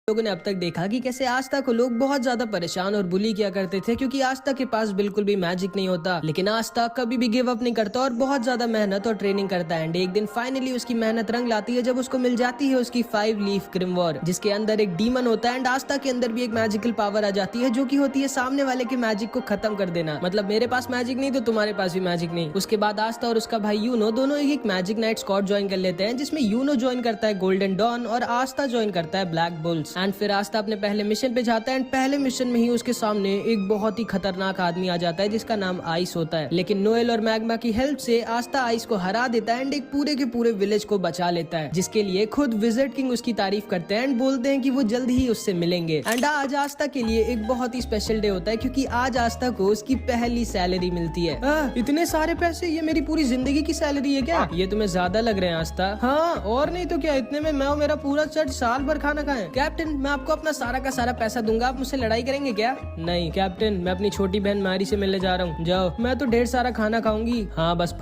लोगों ने अब तक देखा कि कैसे आस्था को लोग बहुत ज्यादा परेशान और बुली किया करते थे क्योंकि आस्था के पास बिल्कुल भी मैजिक नहीं होता, लेकिन आस्था कभी भी गिव अप नहीं करता और बहुत ज्यादा मेहनत और ट्रेनिंग करता है। एंड एक दिन फाइनली उसकी मेहनत रंग लाती है जब उसको मिल जाती है उसकी 5 लीफ ग्रिमवॉर, जिसके अंदर एक डीमन होता है। एंड आस्था के अंदर भी एक मैजिकल पावर आ जाती है जो की होती है सामने वाले के मैजिक को खत्म कर देना। मतलब मेरे पास मैजिक नहीं तो तुम्हारे पास भी मैजिक नहीं। उसके बाद आस्था और उसका भाई यूनो दोनों एक मैजिक नाइट स्क्वाड ज्वाइन कर लेते हैं, जिसमें यूनो ज्वाइन करता है गोल्डन डॉन और आस्था ज्वाइन करता है ब्लैक बुल्स। एंड फिर आस्था अपने पहले मिशन पे जाता है एंड पहले मिशन में ही उसके सामने एक बहुत ही खतरनाक आदमी आ जाता है जिसका नाम आइस होता है। लेकिन नोएल और मैग्मा की हेल्प से आस्था आइस को हरा देता है एंड एक पूरे के पूरे विलेज को बचा लेता है, जिसके लिए खुद विज़र्ड किंग उसकी तारीफ करते हैं एंड बोलते हैं कि वो जल्द ही उससे मिलेंगे। एंड आज आस्था के लिए एक बहुत ही स्पेशल डे होता है क्योंकि आज आस्था को उसकी पहली सैलरी मिलती है। इतने सारे पैसे, ये मेरी पूरी जिंदगी की सैलरी है क्या? ये तुम्हें ज्यादा लग रहे हैं आस्था? हाँ और नहीं तो क्या, इतने में मैं और मेरा पूरा चर्च साल भर खाना खाए। कैप्टन मैं आपको अपना सारा का सारा पैसा दूंगा, आप मुझसे लड़ाई करेंगे क्या? नहीं कैप्टन, मैं अपनी छोटी बहन मारी से मिलने जा रहा हूँ। जाओ, मैं तो ढेर सारा खाना खाऊंगी। हाँ बस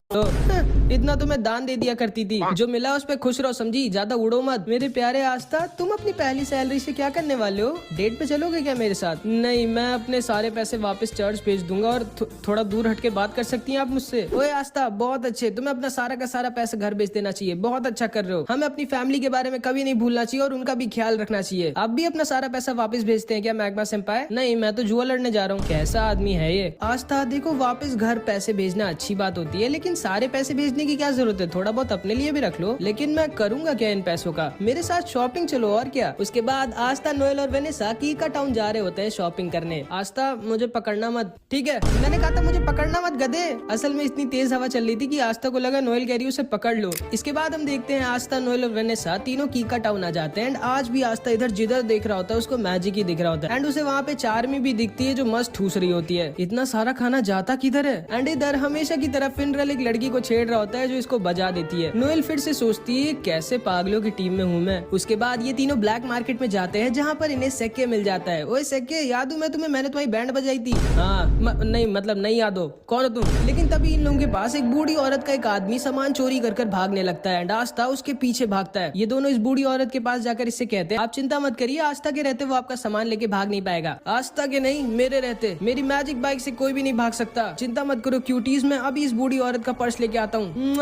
इतना तो मैं दान दे दिया करती थी, जो मिला उस पे खुश रहो समझी, ज्यादा उड़ो मत। मेरे प्यारे आस्था, तुम अपनी पहली सैलरी से क्या करने वाले हो? डेट पे चलोगे क्या मेरे साथ? नहीं, मैं अपने सारे पैसे वापस चर्च भेज दूंगा और थोड़ा दूर हटके बात कर सकती हैं आप मुझसे? ओए आस्था बहुत अच्छे, तुम्हें अपना सारा का सारा पैसा घर भेज देना चाहिए, बहुत अच्छा कर रहे हो। हमें अपनी फैमिली के बारे में कभी नहीं भूलना चाहिए और उनका भी ख्याल रखना चाहिए। आप भी अपना सारा पैसा वापस भेजते हैं क्या मैग्मा सेंपाई? नहीं, मैं तो जुआ लड़ने जा रहा हूँ। कैसा आदमी है ये? आस्था देखो, वापस घर पैसे भेजना अच्छी बात होती है, लेकिन सारे पैसे भेजने की क्या जरूरत है? थोड़ा बहुत अपने लिए भी रख लो। लेकिन मैं करूंगा क्या इन पैसों का? मेरे साथ शॉपिंग चलो और क्या। उसके बाद आस्था, नोएल और वेनेसा कीका टाउन जा रहे होते हैं शॉपिंग करने। आस्था मुझे पकड़ना मत। ठीक है, मैंने कहा था मुझे पकड़ना मत गधे। असल में इतनी तेज हवा चल रही थी कि आस्था को लगा नोएल कह रही है उसे पकड़ लो। इसके बाद हम देखते हैं आस्था, नोएल और वेनेसा तीनों कीका टाउन आ जाते हैं। एंड आज भी आस्था इधर जिधर देख रहा होता है उसको मैजिक ही दिख रहा होता है एंड उसे वहाँ पे चार्मी भी दिखती है जो मस्त ठूस रही होती है। इतना सारा खाना जाता किधर है? एंड इधर हमेशा की तरह फिनरल एक लड़की को छेड़ रहा होता है जो इसको बजा देती है। नोएल फिर से सोचती है कैसे पागलों की टीम में हूँ मैं। उसके बाद ये तीनों ब्लैक मार्केट में जाते हैं जहाँ पर इन्हें सेक्के मिल जाता है। ओए सेक्के, याद हूँ मैं तुम्हें, मैंने तुम्हारी बैंड बजाई थी। हाँ नहीं मतलब नहीं याद हो, कौन हो तुम? लेकिन तभी इन लोगों के पास एक बूढ़ी औरत का एक आदमी सामान चोरी कर भागने लगता है एंड आस्था उसके पीछे भागता है। ये दोनों इस बूढ़ी औरत के पास जाकर इससे कहते हैं आप चिंता मत करिए, आस्था के रहते वो आपका सामान लेके भाग नहीं पाएगा। आस्था के नहीं, मेरे रहते मेरी मैजिक बाइक से कोई भी नहीं भाग सकता। चिंता मत करो क्यूटीज, मैं अभी इस बूढ़ी औरत का पर्स लेके आता हूँ।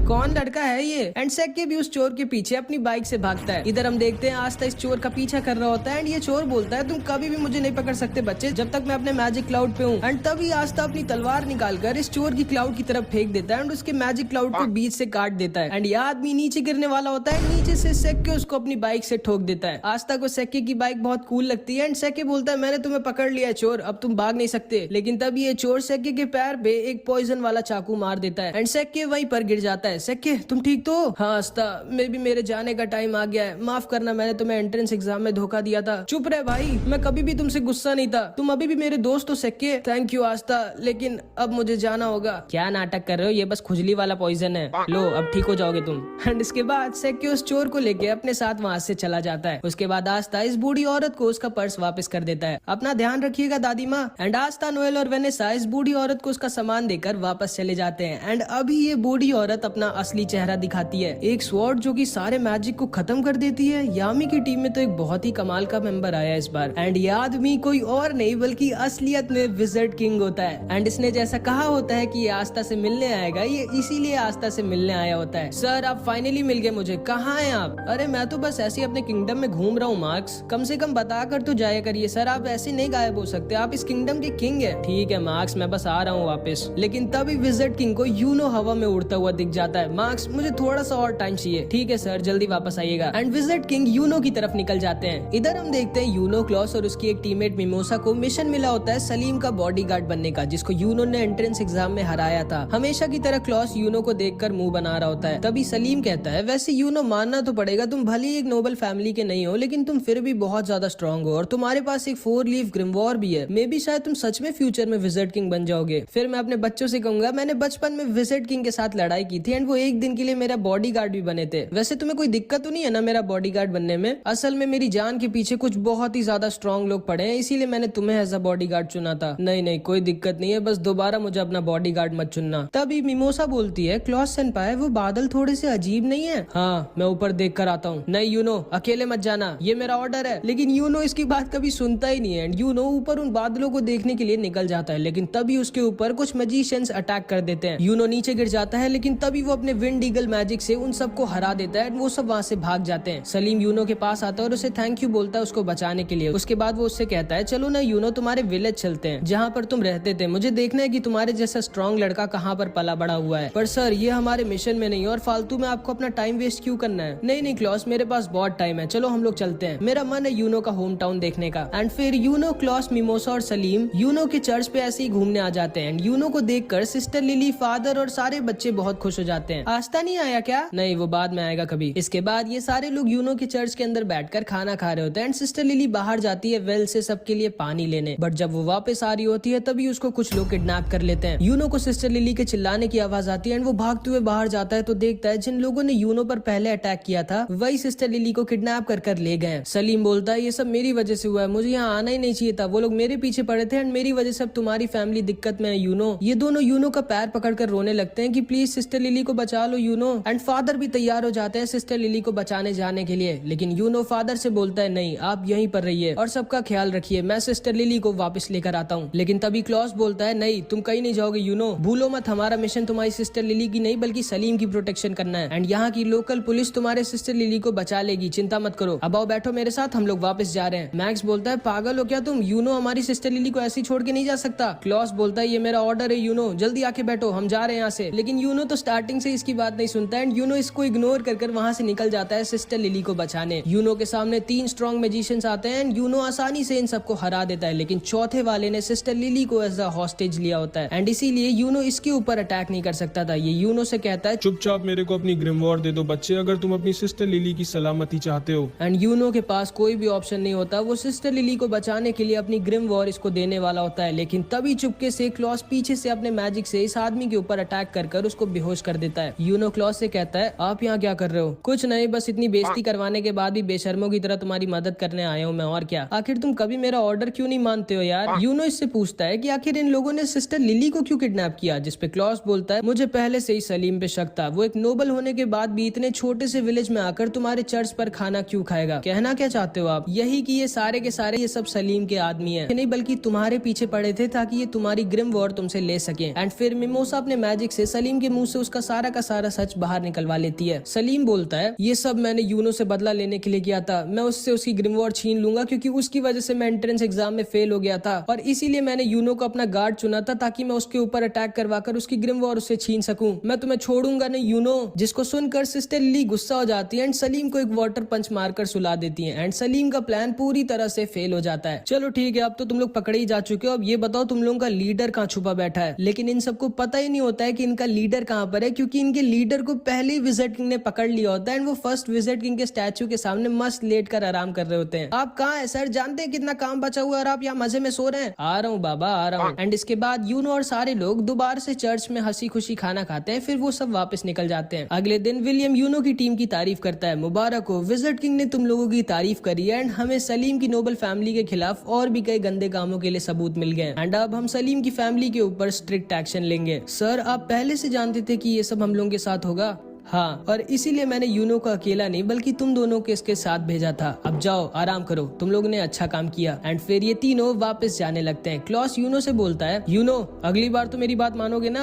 कौन लड़का है ये? एंड सेक्के भी उस चोर के पीछे अपनी बाइक से भागता है। इधर हम देखते हैं आस्था इस चोर का पीछा कर रहा होता है एंड ये चोर बोलता है तुम कभी भी मुझे नहीं पकड़ सकते बच्चे, जब तक मैं अपने मैजिक क्लाउड पे हूँ। एंड तभी आस्था अपनी तलवार निकालकर इस चोर की क्लाउड की तरफ फेंक देता है एंड उसके मैजिक क्लाउड को बीच से काट देता है। एंड ये आदमी नीचे गिरने वाला होता है, नीचे से सेक्के उसको अपनी बाइक से ठोक देता है। आस्था को सेक्के की बाइक बहुत कूल लगती है एंड सेक्के बोलता है मैंने तुम्हें पकड़ लिया है चोर, अब तुम भाग नहीं सकते। लेकिन तभी ये चोर सेक्के के पैर पे एक पॉइजन वाला चाकू मार देता है एंड सेक्के वहीं पर गिर जाता है। सेक्के तुम ठीक तो? हाँ आस्था, मेरे जाने का टाइम आ गया है, माफ करना मैंने तुम्हें एंट्रेंस एग्जाम में धोखा दिया था। चुप रहे भाई, मैं कभी भी तुमसे गुस्सा नहीं था, तुम अभी भी मेरे दोस्त हो सेक्के। थैंक यू आस्था, लेकिन अब मुझे जाना होगा। क्या नाटक कर रहे हो, ये बस खुजली वाला पॉइजन है, लो अब ठीक हो जाओगे तुम। एंड इसके बाद सेक्के उस चोर को लेके अपने साथ वहाँ से चला जाता है। उसके बाद आस्था इस बूढ़ी औरत को उसका पर्स वापस कर देता है। अपना ध्यान रखिएगा दादी माँ। एंड आस्था, नोएल और वेनेसा इस बूढ़ी औरत को उसका सामान देकर वापस चले जाते हैं। एंड अभी ये बूढ़ी औरत अपना असली चेहरा दिखाती है, एक स्वॉर्ड जो कि सारे मैजिक को खत्म कर देती है। यामी की टीम में तो एक बहुत ही कमाल का मेंबर आया इस बार एंड ये आदमी कोई और नहीं बल्कि असलियत में विज़र्ड किंग होता है। एंड इसने जैसा कहा होता है कि ये आस्था से मिलने आएगा, ये इसीलिए आस्था से मिलने आया होता है। सर आप फाइनली मिल गए मुझे, कहाँ हैं आप? अरे मैं तो बस ऐसे ही अपने किंगडम में घूम रहा हूँ मार्क्स, कम से कम बता कर तो जाया करिए सर, आप ऐसे नहीं गायब हो सकते, आप इस किंगडम के किंग है। ठीक है मार्क्स, मैं बस आ रहा हूँ वापस। लेकिन तभी विज़र्ड किंग को यूनो हवा में उड़ता हुआ दिख जाता है। मार्क्स मुझे थोड़ा सा और टाइम चाहिए। ठीक है सर, जल्दी वापस आइएगा। एंड विज़र्ड किंग यूनो की तरफ निकल जाते हैं। इधर हम देखते हैं यूनो, क्लॉस और उसकी एक टीममेट मिमोसा को मिशन मिला होता है सलीम का बॉडीगार्ड बनने का, जिसको यूनो ने एंट्रेंस एग्जाम में हराया था। हमेशा की तरह क्लॉस यूनो को देखकर मुंह बना रहा होता है। तभी सलीम कहता है वैसे यूनो मानना तो पड़ेगा, तुम भले ही एक नोबल फैमिली के नहीं हो लेकिन तुम फिर भी बहुत ज्यादा स्ट्रांग हो और तुम्हारे पास एक 4 लीफ ग्रिमवॉर भी है। मे बी शायद तुम सच में फ्यूचर में विज़र्ड किंग बन जाओगे। फिर मैं अपने बच्चों से कहूंगा मैंने बचपन बचपन में विजिट किंग के साथ लड़ाई की थी एंड वो एक दिन के लिए मेरा बॉडीगार्ड भी बने थे। वैसे तुम्हें कोई दिक्कत तो नहीं है ना मेरा बॉडीगार्ड बनने में? असल में मेरी जान के पीछे कुछ बहुत ही ज्यादा स्ट्रॉन्ग लोग पड़े हैं, इसीलिए मैंने तुम्हें एज अ बॉडीगार्ड चुना था। नहीं नहीं कोई दिक्कत नहीं है, बस दोबारा मुझे अपना बॉडीगार्ड मत चुनना। तभी मिमोसा बोलती है क्लॉस सेनपाई वो बादल थोड़े से अजीब नहीं है? हाँ मैं ऊपर देख कर आता हूँ। नहीं यूनो अकेले मत जाना, ये मेरा ऑर्डर है। लेकिन यूनो इसकी बात कभी सुनता ही नहीं है एंड यूनो ऊपर उन बादलों को देखने के लिए निकल जाता है, लेकिन तभी उसके ऊपर कुछ मैजिशियंस अटैक कर देते हैं। यूनो नीचे गिर जाता है, लेकिन तभी वो अपने विंड ईगल मैजिक से उन सबको हरा देता है। वो सब वहाँ से भाग जाते हैं। सलीम यूनो के पास आता है और उसे थैंक यू बोलता है उसको बचाने के लिए। उसके बाद वो उससे कहता है चलो ना यूनो तुम्हारे विलेज चलते हैं जहाँ पर तुम रहते थे। मुझे देखना है कि तुम्हारे जैसा स्ट्रॉन्ग लड़का कहाँ पर पला बड़ा हुआ है। पर सर ये हमारे मिशन में नहीं और फालतू में आपको अपना टाइम वेस्ट क्यों करना है? नहीं नहीं क्लॉस मेरे पास बहुत टाइम है, चलो हम लोग चलते हैं। मेरा मन है यूनो का होम टाउन देखने का। एंड फिर यूनो, क्लॉस, मिमोसा और सलीम यूनो के चर्च पे ऐसे ही घूमने आ जाते हैं। यूनो को देखकर सिस्टर लिली, फादर और सारे बच्चे बहुत खुश हो जाते हैं। आस्था नहीं आया क्या? नहीं वो बाद में आएगा कभी। इसके बाद ये सारे लोग यूनो के चर्च के अंदर बैठकर खाना खा रहे होते हैं एंड सिस्टर लिली बाहर जाती है वेल से सबके लिए पानी लेने। बट जब वो वापस आ रही होती है तभी उसको कुछ लोग किडनैप कर लेते हैं। यूनो को सिस्टर लिली के चिल्लाने की आवाज आती है एंड वो भागते हुए बाहर जाता है तो देखता है जिन लोगों ने यूनो पर पहले अटैक किया था वही सिस्टर लिली को किडनैप कर ले गए। सलीम बोलता है ये सब मेरी वजह से हुआ है, मुझे यहाँ आना ही नहीं चाहिए था। वो लोग मेरे पीछे पड़े थे एंड मेरी वजह से अब तुम्हारी फैमिली दिक्कत में है यूनो। ये दोनों यूनो का पैर पकड़कर रोने लगते हैं कि प्लीज सिस्टर लिली को बचा लो यूनो। एंड फादर भी तैयार हो जाते हैं सिस्टर लिली को बचाने जाने के लिए, लेकिन यूनो फादर से बोलता है नहीं आप यहीं पर रहिए और सबका ख्याल रखिए, मैं सिस्टर लिली को वापस लेकर आता हूँ। लेकिन तभी क्लॉस बोलता है नहीं तुम कहीं नहीं जाओगे यूनो, भूलो मत हमारा मिशन तुम्हारी सिस्टर लिली की नहीं बल्कि सलीम की प्रोटेक्शन करना है एंड यहाँ की लोकल पुलिस तुम्हारे सिस्टर लिली को बचा लेगी, चिंता मत करो। अब आओ बैठो मेरे साथ, हम लोग वापस जा रहे हैं। मैक्स बोलता है पागल हो क्या तुम, यूनो हमारी सिस्टर लिली को ऐसे छोड़ के नहीं जा सकता। क्लॉस बोलता है ये मेरा ऑर्डर है यूनो, जल्दी आके बैठो हम जा रहे हैं यहाँ से। लेकिन यूनो तो स्टार्टिंग से इसकी बात नहीं सुनता एंड यूनो इसको इग्नोर कर वहाँ से निकल जाता है सिस्टर लिली को बचाने। यूनो के सामने 3 स्ट्रॉन्ग मैजिशियंस आते हैं एंड यूनो आसानी से इन सबको हरा देता है, लेकिन चौथे वाले ने सिस्टर लिली को एज अ हॉस्टेज लिया होता है एंड इसीलिए यूनो इसके ऊपर अटैक नहीं कर सकता था। ये यूनो से कहता है चुपचाप मेरे को अपनी ग्रिमवॉर दे दो बच्चे, अगर तुम अपनी सिस्टर लिली की सलामती चाहते हो। एंड यूनो के पास कोई भी ऑप्शन नहीं होता, वो सिस्टर लिली को बचाने के लिए अपनी ग्रिमवॉर इसको देने वाला होता है। लेकिन तभी चुपके से क्लॉस पीछे से अपने मैजिक से इस आदमी के ऊपर अटैक कर उसको बेहोश कर देता है। यूनो क्लॉस से कहता है आप यहाँ क्या कर रहे हो? कुछ नहीं, बस इतनी बेइज्जती करवाने के बाद भी बेशर्मों की तरह तुम्हारी मदद करने आया हूँ मैं, और क्या। आखिर तुम कभी मेरा ऑर्डर क्यों नहीं मानते हो यार? यूनो इससे पूछता है कि आखिर इन लोगों ने सिस्टर लिली को क्यों किडनैप किया, जिसपे क्लॉस बोलता है मुझे पहले से ही सलीम पे शक था, वो एक नोबल होने के बाद भी इतने छोटे से विलेज में आकर तुम्हारे चर्च पर खाना क्यों खाएगा। कहना क्या चाहते हो आप? यही कि ये सारे के सारे ये सब सलीम के आदमी है, नहीं बल्कि तुम्हारे पीछे पड़े थे ताकि ये तुम्हारी ग्रिम वॉर तुमसे ले सके। एंड फिर मिमोसा अपने मैजिक से सलीम के मुंह से उसका सारा का सारा सच बाहर निकलवा लेती है। सलीम बोलता है ये सब मैंने यूनो से बदला लेने के लिए किया था, मैं उससे उसकी ग्रिम वॉर छीन लूंगा क्योंकि उसकी वजह से मैं एंट्रेंस एग्जाम में फेल हो गया था और इसीलिए मैंने यूनो को अपना गार्ड चुना था ताकि मैं उसके ऊपर अटैक करवाकर उसकी ग्रिम वॉर उससे छीन सकूं। मैं तुम्हें छोड़ूंगा नहीं यूनो। जिसको सुनकर सिस्टर लिली गुस्सा हो जाती है एंड सलीम को एक वाटर पंच मारकर सुला देती है एंड सलीम का प्लान पूरी तरह से फेल हो जाता है। चलो ठीक है, अब तो तुम लोग पकड़े ही जा चुके हो, अब ये बताओ तुम लोगों का लीडर कहाँ छुपा बैठा है। लेकिन इन सबको पता ही नहीं होता है कि इनका लीडर कहाँ पर है, क्योंकि इनके लीडर को पहले ही विजिट किंग ने पकड़ लिया होता है एंड वो फर्स्ट विजिट किंग के स्टैचू के सामने मस्त लेट कर आराम कर रहे होते हैं। आप कहाँ है सर? जानते हैं कितना काम बचा हुआ है और आप यहाँ मजे में सो रहे हैं? आ रहा हूँ बाबा, आ रहा हूँ। एंड इसके बाद यूनो और सारे लोग दोबारा से चर्च में हंसी खुशी खाना खाते हैं, फिर वो सब वापस निकल जाते हैं। अगले दिन विलियम यूनो की टीम की तारीफ करता है, मुबारक हो, विजिट किंग ने तुम लोगों की तारीफ करी है एंड हमें सलीम की नोबल फैमिली के खिलाफ और भी कई गंदे कामों के लिए सबूत मिल गए एंड अब हम सलीम की फैमिली के ऊपर स्ट्रिक्ट एक्शन लेंगे। सर आप पहले से जानते थे कि ये सब हम लोगों के साथ होगा? हाँ, और इसीलिए मैंने यूनो को अकेला नहीं बल्कि तुम दोनों को इसके साथ भेजा था। अब जाओ आराम करो, तुम लोगों ने अच्छा काम किया। एंड फिर ये तीनों वापस जाने लगते हैं। क्लॉस यूनो से बोलता है यूनो अगली बार तो मेरी बात मानोगे ना?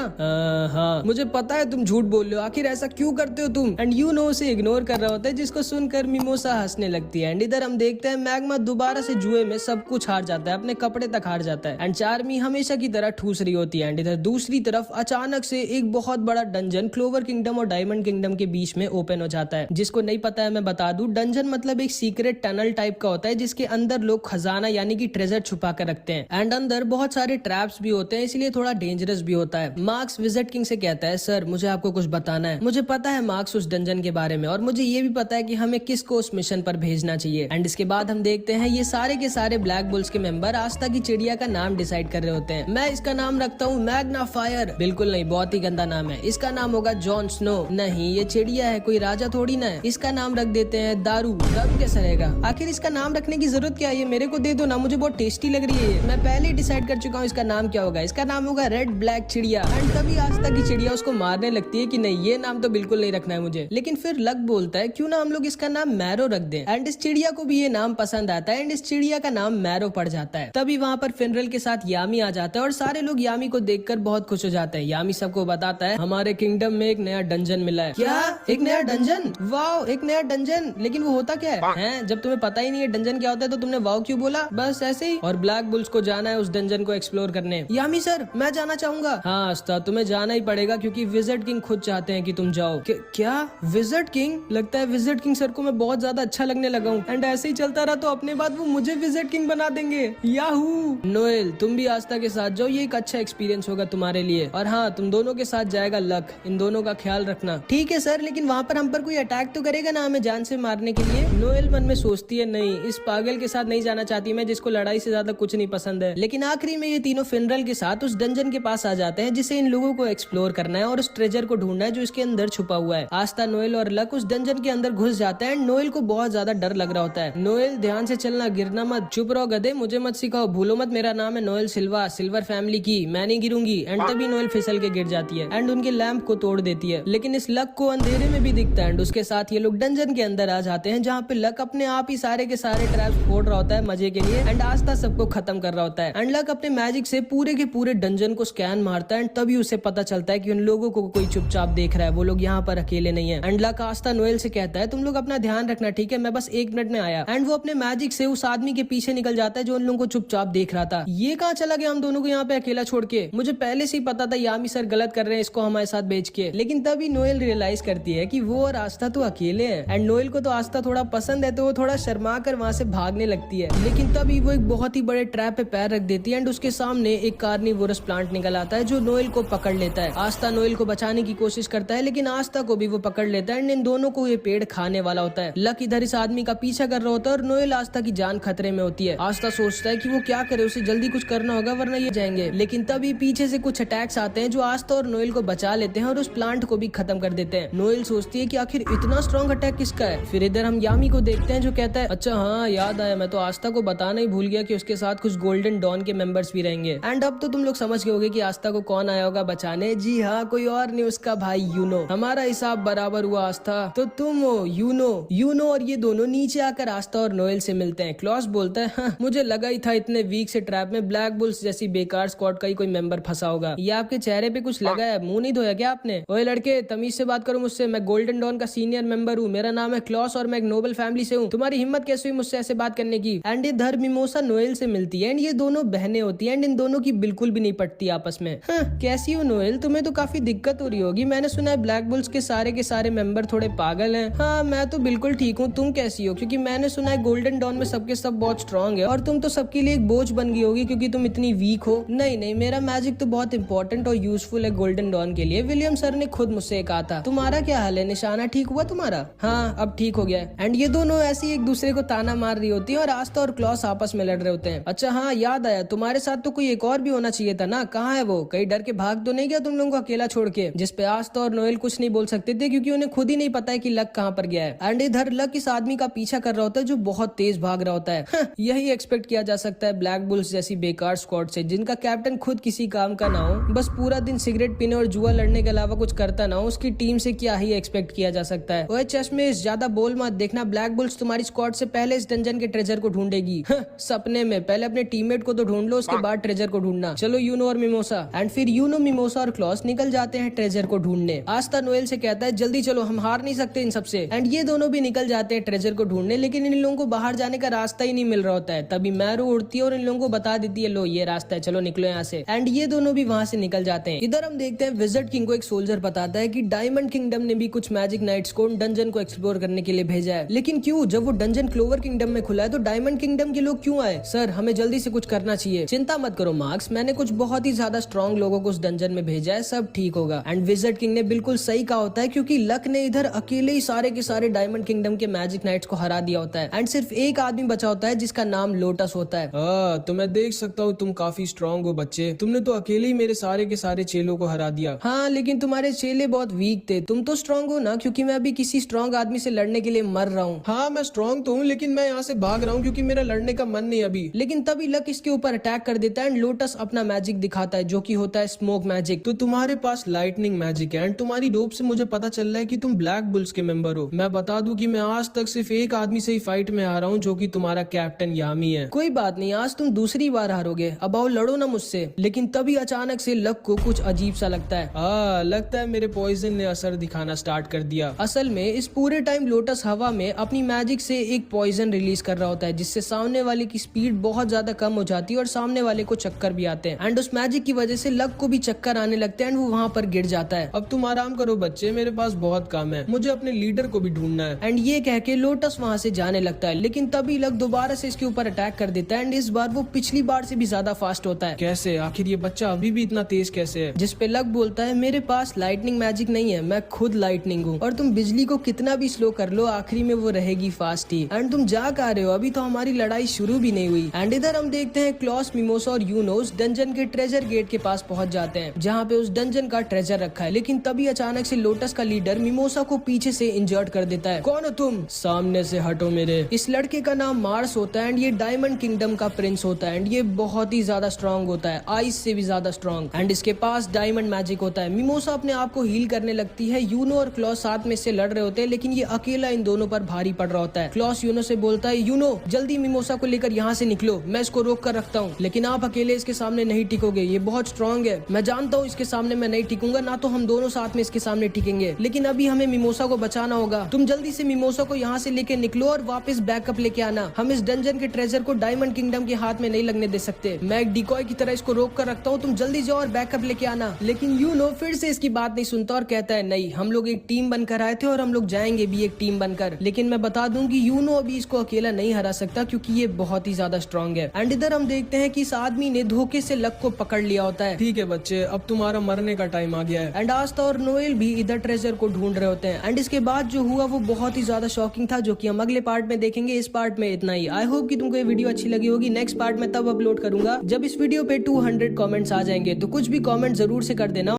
हाँ मुझे पता है तुम झूठ बोल रहे हो, आखिर ऐसा क्यों करते हो तुम? एंड यूनो उसे इग्नोर कर रहा होता है, जिसको सुनकर मिमोसा हंसने लगती है। एंड इधर हम देखते हैं मैग्मा दोबारा से जुए में सब कुछ हार जाता है, अपने कपड़े तक हार जाता है एंड चार्मी हमेशा की तरह ठूस रही होती है। एंड इधर दूसरी तरफ अचानक से एक बहुत बड़ा डंजन क्लोवर किंगडम और डायमंड किंगडम के बीच में ओपन हो जाता है। जिसको नहीं पता है मैं बता दूं, डंजन मतलब एक सीक्रेट टनल टाइप का होता है जिसके अंदर लोग खजाना यानी कि ट्रेजर छुपा कर रखते हैं एंड अंदर बहुत सारे ट्रैप्स भी होते हैं, इसलिए थोड़ा डेंजरस भी होता है। मार्क्स विजिट किंग से कहता है, सर मुझे आपको कुछ बताना है। मुझे पता है मार्क्स उस डंजन के बारे में और मुझे ये भी पता है कि हमें किसको उस मिशन पर भेजना चाहिए। एंड इसके बाद हम देखते हैं ये सारे के सारे ब्लैक बुल्स के मेंबर आस्था की चिड़िया का नाम डिसाइड कर रहे होते हैं। मैं इसका नाम रखता हूँ मैग्ना फायर। बिल्कुल नहीं, बहुत ही गंदा नाम है। इसका नाम होगा जॉन स्नो। नहीं, ये चिड़िया है, कोई राजा थोड़ी ना है। इसका नाम रख देते हैं दारू। दारू कैसा रहेगा? आखिर इसका नाम रखने की जरूरत क्या है? ये मेरे को दे दो ना, मुझे बहुत टेस्टी लग रही है। मैं पहले ही डिसाइड कर चुका हूँ इसका नाम क्या होगा। इसका नाम होगा रेड ब्लैक चिड़िया। एंड तभी आस्था की चिड़िया उसको मारने लगती है कि नहीं, ये नाम तो बिल्कुल नहीं रखना है मुझे। लेकिन फिर लक बोलता है क्यों ना हम लोग इसका नाम मैरो रख दें। एंड इस चिड़िया को भी ये नाम पसंद आता है एंड इस चिड़िया का नाम मैरो पड़ जाता है। तभी वहाँ पर फिनरल के साथ यामी आ जाता है और सारे लोग यामी को देखकर बहुत खुश हो जाते हैं। यामी सबको बताता है हमारे किंगडम में एक नया डंजन मिला है। क्या? एक नया डंजन? वाओ, एक नया डंजन। लेकिन वो होता क्या है? जब तुम्हें पता ही नहीं है डंजन क्या होता है तो तुमने वाओ क्यों बोला? बस ऐसे ही। और ब्लैक बुल्स को जाना है उस डंजन को एक्सप्लोर करने। यामी सर, मैं जाना चाहूंगा। हाँ आस्था, तुम्हें जाना ही पड़ेगा क्योंकि विजिट किंग खुद चाहते हैं कि तुम जाओ। क्या विजिट किंग? लगता है विजिट किंग सर को मैं बहुत ज्यादा अच्छा लगने लगा हूँ एंड ऐसे ही चलता रहा तो अपने बाद वो मुझे विजिट किंग बना देंगे। याहू। नोएल, तुम भी आस्था के साथ जाओ, ये एक अच्छा एक्सपीरियंस होगा तुम्हारे लिए। और हाँ, तुम दोनों के साथ जाएगा लक। इन दोनों का ख्याल रखना। ठीक है सर, लेकिन वहाँ पर हम पर कोई अटैक तो करेगा ना हमें जान से मारने के लिए? नोएल मन में सोचती है नहीं, इस पागल के साथ नहीं जाना चाहती मैं जिसको लड़ाई से ज्यादा कुछ नहीं पसंद है। लेकिन आखिरी में ये तीनों फिनरल के साथ उस डंजन के पास आ जाते हैं जिसे इन लोगों को एक्सप्लोर करना है और उस ट्रेजर को ढूंढना है जो इसके अंदर छुपा हुआ है। आस्था, नोएल और लक उस डंजन के अंदर घुस जाता है एंड नोएल को बहुत ज्यादा डर लग रहा होता है। नोएल ध्यान से चलना, गिरना मत। चुप रहो गधे, मुझे मत सिखाओ। भूलो मत मेरा नाम है नोएल सिल्वा, सिल्वर फैमिली की। मैं नहीं गिरूंगी। एंड तभी नोएल फिसल के गिर जाती है एंड उनके लैंप को तोड़ देती है। लेकिन इस लक को अंधेरे में भी दिखता है एंड उसके साथ ये लोग डंजन के अंदर आ जाते हैं जहाँ पे लक अपने आप ही सारे के सारे ट्रैप्स फोड़ रहा होता है मजे के लिए एंड आस्था सबको खत्म कर रहा होता है। एंड लक अपने मैजिक से पूरे के पूरे डंजन को स्कैन मारता है एंड तभी उसे पता चलता है कि उन लोगों को कोई चुपचाप देख रहा है, वो लोग यहाँ पर अकेले नहीं है। एंड लक आस्था नोएल से कहता है तुम लोग अपना ध्यान रखना, ठीक है, मैं बस 1 मिनट में आया। एंड वो अपने मैजिक से उस आदमी के पीछे निकल जाता है जो उन लोगों को चुपचाप देख रहा था। ये कहाँ चला गया हम दोनों को यहाँ पे अकेला छोड़ के? मुझे पहले से ही पता था यामी सर गलत कर रहे हैं इसको हमारे साथ भेज के। लेकिन तभी नोएल रियलाइज करती है कि वो और आस्था तो अकेले हैं एंड नोएल को तो आस्था थोड़ा पसंद है तो वो थोड़ा शर्मा कर वहाँ से भागने लगती है। लेकिन तभी वो एक बहुत ही बड़े ट्रैप पे पैर रख देती है एंड उसके सामने एक कार्निवोरस प्लांट निकल आता है जो नोएल को पकड़ लेता है। आस्था नोएल को बचाने की कोशिश करता है लेकिन आस्था को भी वो पकड़ लेता है एंड इन दोनों को ये पेड़ खाने वाला होता है। लक इधर इस आदमी का पीछा कर रहा होता है और नोएल आस्था की जान खतरे में होती है। आस्था सोचता है कि वो क्या करे, उसे जल्दी कुछ करना होगा वरना ये जाएंगे। लेकिन तभी पीछे से कुछ अटैक्स आते हैं जो आस्था और नोएल को बचा लेते हैं और उस प्लांट को भी खत्म कर देते हैं। नोएल सोचती है कि आखिर इतना स्ट्रॉन्ग अटैक किसका है। फिर इधर हम यामी को देखते हैं जो कहता है अच्छा हाँ याद आया, मैं तो आस्था को बताना ही भूल गया कि उसके साथ कुछ गोल्डन डॉन के मेंबर्स भी रहेंगे। एंड अब तो तुम लोग समझ गए होगे कि आस्था को कौन आया होगा बचाने। जी हाँ, कोई और नहीं, उसका भाई यूनो। हमारा हिसाब बराबर हुआ आस्था, तो तुम हो यूनो और ये दोनों नीचे आकर आस्था और नोएल से मिलते हैं। क्लॉस बोलता है हाँ, मुझे लगा ही था इतने वीक से ट्रैप में ब्लैक बुल्स जैसी बेकार स्क्वाड का ही कोई मेंबर फंसा होगा। ये आपके चेहरे पे कुछ लगा है, मुंह नहीं धोया क्या आपने? ओए लड़के, तमीज से बात करो मुझसे, मैं गोल्डन डॉन का सीनियर मेंबर हूँ, मेरा नाम है क्लॉस और मैं एक नोबल फैमिली से हूँ। तुम्हारी हिम्मत कैसे हुई मुझसे ऐसे बात करने की? एंड इधर मिमोसा नोएल से मिलती है एंड ये दोनों बहनें होती है एंड इन दोनों की बिल्कुल भी नहीं पटती आपस में। हाँ, कैसी हो नोएल? तुम्हें तो काफी दिक्कत हो रही होगी, मैंने सुना है ब्लैक बुल्स के सारे मेंबर थोड़े पागल हैं। हाँ, मैं तो बिल्कुल ठीक हूँ, तुम कैसी हो? क्योंकि मैंने सुना है गोल्डन डॉन में सबके सब बहुत स्ट्रॉन्ग है और तुम तो सबके लिए एक बोझ बन गई होगी क्योंकि तुम इतनी वीक हो। नहीं, मेरा मैजिक तो बहुत इंपॉर्टेंट और यूजफुल है गोल्डन डॉन के लिए। विलियम सर ने खुद मुझसे कहा था। तुम्हारा क्या हाल है? निशाना ठीक हुआ तुम्हारा? हाँ, अब ठीक हो गया है। एंड ये दोनों ऐसी एक दूसरे को ताना मार रही होती है और आस्था और क्लॉस आपस में लड़ रहे होते हैं। अच्छा हाँ, याद आया, तुम्हारे साथ तो कोई एक और भी होना चाहिए था ना, कहाँ है वो? कहीं डर के भाग तो नहीं गया तुम लोगों को अकेला छोड़ के? जिसपे आस्था और नोएल कुछ नहीं बोल सकते थे क्योंकि उन्हें खुद ही नहीं पता है कि लक कहाँ पर गया है। एंड इधर लक इस आदमी का पीछा कर रहा होता है जो बहुत तेज भाग रहा होता है। यही एक्सपेक्ट किया जा सकता है ब्लैक बुल्स जैसी बेकार स्क्वाड से जिनका कैप्टन खुद किसी काम का ना हो, बस पूरा दिन सिगरेट पीने और जुआ लड़ने के अलावा कुछ करता ना हो। उसकी टीम से क्या ही एक्सपेक्ट किया जा सकता है। ओए चश्मे, ज्यादा बोल मत, देखना ब्लैक बुल्स तुम्हारी स्क्वाड से पहले इस डंजन के ट्रेजर को ढूंढेगी। सपने में पहले अपने टीममेट को तो ढूंढ लो, उसके बाद ट्रेजर को ढूंढना। चलो यूनो और मिमोसा। एंड फिर यूनो, मिमोसा और क्लॉस निकल जाते हैं ट्रेजर को ढूंढने। आस्था नोएल से कहता है जल्दी चलो, हम हार नहीं सकते इन सबसे। एंड ये दोनों भी निकल जाते हैं ट्रेजर को ढूंढने, लेकिन इन लोगों को बाहर जाने का रास्ता ही नहीं मिल रहा होता है। तभी मैरो उड़ती है और इन लोगों को बता देती है लो ये रास्ता है, चलो निकलो यहाँ से। एंड ये दोनों भी वहाँ से निकल जाते हैं। इधर हम देखते हैं विजिट किंग को एक सोल्जर बताता है कि डायमंड डायमंड किंगडम ने भी कुछ मैजिक नाइट्स को डंजन को एक्सप्लोर करने के लिए भेजा है। लेकिन क्यों? जब वो डंजन क्लोवर किंगडम में खुला है तो डायमंड किंगडम के लोग क्यों आए? सर, हमें जल्दी से कुछ करना चाहिए। चिंता मत करो मार्क्स, मैंने कुछ बहुत ही ज्यादा स्ट्रॉन्ग लोगों को उस डंजन में भेजा है, सब ठीक होगा। एंड विज़र्ड किंग ने बिल्कुल सही कहा होता है, क्योंकि लक ने इधर अकेले ही सारे के सारे डायमंड किंगडम के मैजिक नाइट्स को हरा दिया होता है। एंड सिर्फ एक आदमी बचा होता है जिसका नाम लोटस होता है। तो मैं देख सकता हूँ तुम काफी स्ट्रांग हो बच्चे, तुमने तो अकेले ही मेरे सारे के सारे चेलों को हरा दिया। हाँ, लेकिन तुम्हारे चेले बहुत वीक थे, तुम तो स्ट्रांग हो ना, क्योंकि मैं अभी किसी स्ट्रांग आदमी से लड़ने के लिए मर रहा हूँ। हाँ, मैं स्ट्रांग तो हूँ, लेकिन मैं यहाँ से भाग रहा हूँ क्योंकि मेरा लड़ने का मन नहीं अभी। लेकिन तभी लक इसके ऊपर अटैक कर देता है एंड लोटस अपना मैजिक दिखाता है, जो कि होता है स्मोक मैजिक। तो तुम्हारे पास लाइटनिंग मैजिक है एंड तुम्हारी डोप से मुझे पता चल रहा है कि तुम ब्लैक बुल्स के मेंबर हो। मैं बता दूं कि मैं आज तक सिर्फ एक आदमी से ही फाइट में आ रहा हूँ, जो कि तुम्हारा कैप्टन यामी है। कोई बात नहीं, आज तुम दूसरी बार हारोगे, अब आओ लड़ो ना मुझसे। लेकिन तभी अचानक से लक को कुछ अजीब सा लगता है। लगता है मेरे पॉइजन ने असर दिखाना स्टार्ट कर दिया। असल में इस पूरे टाइम लोटस हवा में अपनी मैजिक से एक पॉइजन रिलीज कर रहा होता है, जिससे सामने वाले की स्पीड बहुत ज्यादा कम हो जाती है और सामने वाले को चक्कर भी आते हैं। एंड उस मैजिक की वजह से लक को भी चक्कर आने लगते हैं एंड वो वहाँ पर गिर जाता है। अब तुम आराम करो बच्चे, मेरे पास बहुत काम है, मुझे अपने लीडर को भी ढूंढना है। एंड ये कह के लोटस वहाँ से जाने लगता है, लेकिन तभी लक दोबारा से इसके ऊपर अटैक कर देता है एंड इस बार वो पिछली बार से भी ज्यादा फास्ट होता है। कैसे? आखिर ये बच्चा अभी भी इतना तेज कैसे है? जिस पे लक बोलता है, मेरे पास लाइटनिंग मैजिक नहीं है, मैं खुद लाइटनिंग हूँ, और तुम बिजली को कितना भी स्लो कर लो, आखिरी में वो रहेगी फास्ट ही। एंड तुम जा कह रहे हो? अभी तो हमारी लड़ाई शुरू भी नहीं हुई। एंड इधर हम देखते हैं क्लॉस, मिमोसा और यूनोस डंजन के ट्रेजर गेट के पास पहुंच जाते हैं, जहाँ पे उस डंजन का ट्रेजर रखा है। लेकिन तभी अचानक से लोटस का लीडर मिमोसा को पीछे से इंजर्ड कर देता है। कौन हो तुम? सामने से हटो मेरे। इस लड़के का नाम मार्स होता है एंड ये डायमंड किंगडम का प्रिंस होता है एंड ये बहुत ही ज्यादा स्ट्रांग होता है, आइस से भी ज्यादा स्ट्रांग। एंड इसके पास डायमंड मैजिक होता है। मिमोसा अपने आप को हील करने लगती है। यूनो और क्लॉस साथ में से लड़ रहे होते हैं, लेकिन ये अकेला इन दोनों पर भारी पड़ रहा होता है। क्लॉस यूनो से बोलता है, यूनो जल्दी मिमोसा को लेकर यहाँ से निकलो, मैं इसको रोक कर रखता हूँ। लेकिन आप अकेले इसके सामने नहीं टिकोगे, ये बहुत स्ट्रांग है। मैं जानता हूँ इसके सामने मैं नहीं टिकूंगा, ना तो हम दोनों साथ में इसके सामने टिकेंगे, लेकिन अभी हमें मिमोसा को बचाना होगा। तुम जल्दी से मिमोसा को यहाँ से लेके निकलो और वापस बैकअप लेके आना। हम इस डंजन के ट्रेजर को डायमंड किंगडम के हाथ में नहीं लगने दे सकते। मैं एक डिकॉय की तरह इसको रोक कर रखता हूँ, तुम जल्दी जाओ और बैकअप लेके आना। लेकिन यूनो फिर से इसकी बात नहीं सुनता और कहता है, नहीं, हम लोग एक टीम बनकर आए थे और हम लोग जाएंगे भी एक टीम बनकर। लेकिन मैं बता दूं कि यूनो अभी इसको अकेला नहीं हरा सकता, क्योंकि ये बहुत ही ज्यादा स्ट्रांग है। एंड इधर हम देखते हैं कि इस आदमी ने धोखे से लक को पकड़ लिया होता है। ठीक है बच्चे, अब तुम्हारा मरने का टाइम आ गया है। एंड आस्था और नोएल भी इधर ट्रेजर को ढूंढ रहे होते हैं। एंड इसके बाद जो हुआ वो बहुत ही ज्यादा शॉकिंग था, जो कि हम अगले पार्ट में देखेंगे। इस पार्ट में इतना ही। आई होप कि तुमको ये वीडियो अच्छी लगी होगी। नेक्स्ट पार्ट में तब अपलोड करूंगा जब इस वीडियो पे 200 कमेंट्स आ जाएंगे, तो कुछ भी कमेंट जरूर से कर देना।